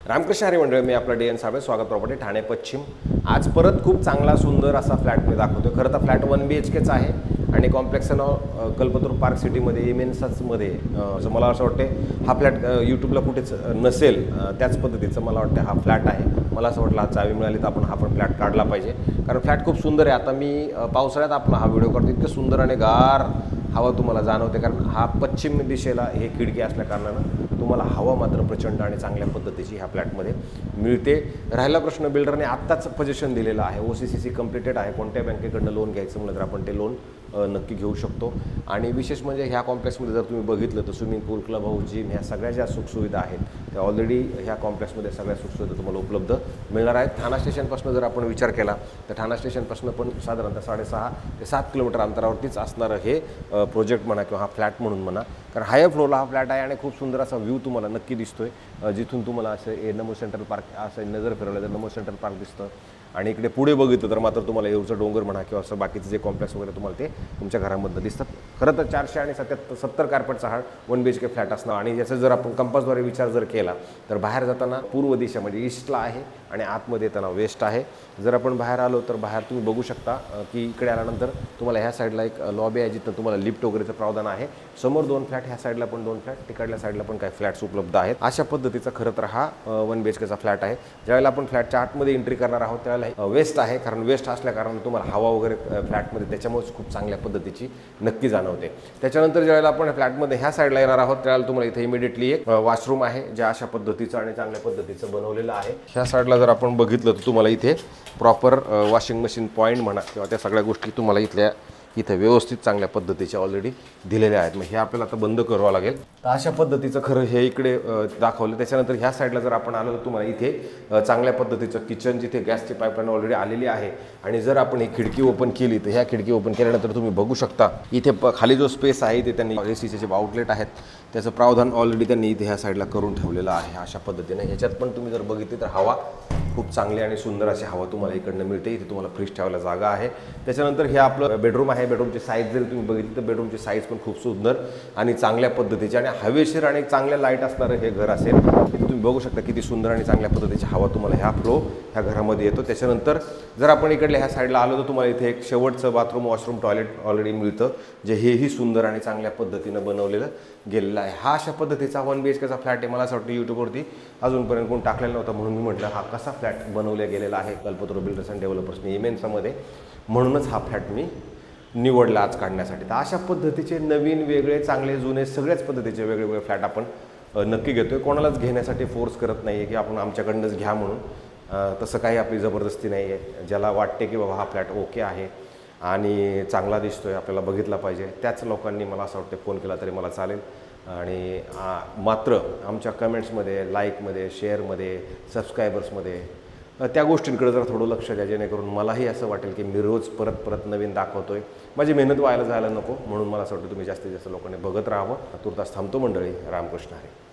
रामकृष्ण हरी मंडळ, मी आपला DN साबळे, स्वागत प्रॉपर्टी ठाणे पश्चिम। आज परत खूप चांगला सुंदर असा फ्लॅट मी दाखवतो। खरं तर फ्लॅट 1 BHKचा आहे आणि कॉम्प्लेक्स नाव कल्पतरू पार्क सिटीमध्ये इमेन्समध्ये। मला असं वाटतं हा फ्लॅट यूट्यूबला कुठेच नसेल, त्याच पद्धतीचं मला वाटतं हा फ्लॅट आहे। मला असं वाटलं आज चावी मिळाली तर आपण हा पण फ्लॅट काढला पाहिजे, कारण फ्लॅट खूप सुंदर आहे। आता मी पावसाळ्यात आपला हा व्हिडिओ करतो, इतकं सुंदर आणि गार हवा तुम्हाला जाणवते, कारण हा पश्चिम दिशेला हे खिडकी असल्या कारणानं तुम्हाला हवा मात्र प्रचंड आणि चांगल्या पद्धतीची ह्या फ्लॅटमध्ये मिळते। राहिला प्रश्न, बिल्डरने आत्ताच पोझिशन दिलेलं आहे, OCCC कंप्लीटेड आहे। कोणत्या बँकेकडनं लोन घ्यायचं म्हटलं तर आपण ते लोन नक्की घेऊ शकतो। आणि विशेष म्हणजे ह्या कॉम्प्लेक्समध्ये जर तुम्ही बघितलं तर स्विमिंग पूल, क्लब हाऊस, जिम ह्या सगळ्या ज्या सुखसुविधा आहेत त्या ऑलरेडी ह्या कॉम्प्लेक्समध्ये सगळ्या सुखसुविधा तुम्हाला उपलब्ध मिळणार आहेत। ठाणा स्टेशनपासून जर आपण विचार केला तर ठाणा स्टेशनपासून पण साधारणतः 6.5 ते 7 किलोमीटर अंतरावरतीच असणारं हे प्रोजेक्ट म्हणा किंवा हा फ्लॅट म्हणून म्हणा, कारण हायर फ्लोअरला हा फ्लॅट आहे आणि खूप सुंदर असा व्ह्यू तुम्हाला नक्की दिसतोय। जिथून तुम्हाला असं नमो सेंट्रल पार्क असं नजर फिरवलं तर नमो सेंट्रल पार्क दिसतं, आणि इकडे पुढे बघितलं तर मात्र तुम्हाला येऊचं डोंगर म्हणा किंवा असं बाकीचे जे कॉम्प्लेक्स वगैरे तुम्हाला ते तुमच्या घरामधनं दिसतात। खरं तर 400 आणि 70 कार्पेटचा हा 1 BHK फ्लॅट असणार। आणि याचा जर आपण कंपासद्वारे विचार जर केला तर बाहेर जाताना पूर्व दिशा म्हणजे ईस्टला आहे आणि आतमध्ये येताना वेस्ट आहे। जर आपण बाहेर आलो तर बाहेर तुम्ही बघू शकता की इकडे आल्यानंतर तुम्हाला ह्या साईडला एक लॉबी आहे, जिथं तुम्हाला लिफ्ट वगैरेचं प्रावधान आहे। समोर 2 फ्लॅट, ह्या साईडला पण 2 फ्लॅट, तिकडल्या साईडला पण काही फ्लॅट्स उपलब्ध आहेत। अशा पद्धतीचा खरं तर हा 1 BHKचा फ्लॅट आहे। ज्यावेळेला आपण फ्लॅटच्या आतमध्ये एंट्री करणार आहोत त्यावेळेला वेस्ट आहे, कारण वेस्ट असल्या कारणाने तुम्हाला हवा वगैरे फ्लॅटमध्ये त्याच्यामुळेच खूप चांगल्या पद्धतीची नक्की जाणवते। त्याच्यानंतर ज्यावेळेला आपण फ्लॅटमध्ये ह्या साईडला येणार आहोत त्यावेळेला तुम्हाला इथे इमिडिएटली एक वॉशरूम आहे, जे अशा पद्धतीचं आणि चांगल्या पद्धतीचं बनवलेलं आहे। ह्या साईडला जर आपण बघितलं तर तुम्हाला इथे प्रॉपर वॉशिंग मशीन पॉईंट म्हणा किंवा त्या सगळ्या गोष्टी तुम्हाला इथे व्यवस्थित चांगल्या पद्धतीच्या ऑलरेडी दिलेल्या आहेत। मग हे आपल्याला आता बंद करावं लागेल। तर अशा पद्धतीचं खरं हे इकडे दाखवलं। त्याच्यानंतर ह्या साईडला जर आपण आलो तर तुम्हाला इथे चांगल्या पद्धतीचं किचन, जिथे गॅसची पाईपलाईन ऑलरेडी आलेली आहे। आणि जर आपण ही खिडकी ओपन केली तर ह्या खिडकी ओपन केल्यानंतर तुम्ही बघू शकता इथे खाली जो स्पेस आहे ते त्यांनी ACचे जे आउटलेट आहेत त्याचं प्रावधान ऑलरेडी त्यांनी इथे ह्या साईडला करून ठेवलेलं आहे। अशा पद्धतीने ह्याच्यात पण तुम्ही जर बघितली तर हवा खूप चांगली आणि सुंदर अशी हवा तुम्हाला इकडनं मिळते। इथे तुम्हाला फ्रीज ठेवायला जागा आहे। त्याच्यानंतर हे आपलं बेडरूम आहे। बेडरूमची साईज जर तुम्ही बघितली तर बेडरूमची साईज पण खूप सुंदर आणि चांगल्या पद्धतीची आणि हवेशीर आणि चांगल्या लाईट असणारं हे घर असेल। इथे तुम्ही बघू शकता किती सुंदर आणि चांगल्या पद्धतीची हवा तुम्हाला ह्या घरामध्ये येतो। त्याच्यानंतर जर आपण इकडल्या ह्या साईडला आलो तर तुम्हाला इथे एक शेवटचं बाथरूम, वॉशरूम, टॉयलेट ऑलरेडी मिळतं, जे हेही सुंदर आणि चांगल्या पद्धतीनं बनवलेलं गेलेलं आहे। हा अशा पद्धतीचा 1 BHKचा फ्लॅट आहे। मला असं वाटतं यूट्यूबवरती अजूनपर्यंत कोण टाकलेला नव्हता, म्हणून मी म्हटलं हा कसा फ्लॅट बनवला गेलेला आहे कल्पतरू बिल्डर्स अँड डेव्हलपर्सनी इमेन्समध्ये, म्हणूनच हा फ्लॅट मी निवडला आज काढण्यासाठी। तर अशा पद्धतीचे नवीन, वेगळे, चांगले, जुने सगळ्याच पद्धतीचे वेगवेगळे फ्लॅट आपण नक्की घेतोय। कोणालाच घेण्यासाठी फोर्स करत नाही आहे की आपण आमच्याकडनंच घ्या म्हणून, तसं काही आपली जबरदस्ती नाही आहे। ज्याला वाटते की बाबा हा फ्लॅट ओके आहे आणि चांगला दिसतोय, आपल्याला बघितला पाहिजे, त्याच लोकांनी मला असं वाटतं फोन केला तरी मला चालेल। आणि मात्र आमच्या कमेंट्समध्ये, लाईकमध्ये, शेअरमध्ये, सबस्क्रायबर्समध्ये त्या गोष्टींकडे जरा थोडं लक्ष द्या, जेणेकरून मलाही असं वाटेल की मी रोज परत नवीन दाखवतोय, माझी मेहनत व्हायला जायला नको, म्हणून मला असं वाटतं तुम्ही जास्तीत जास्त लोकांनी बघत राहावं। तुर्तास थांबतो मंडळी, रामकृष्ण हरी।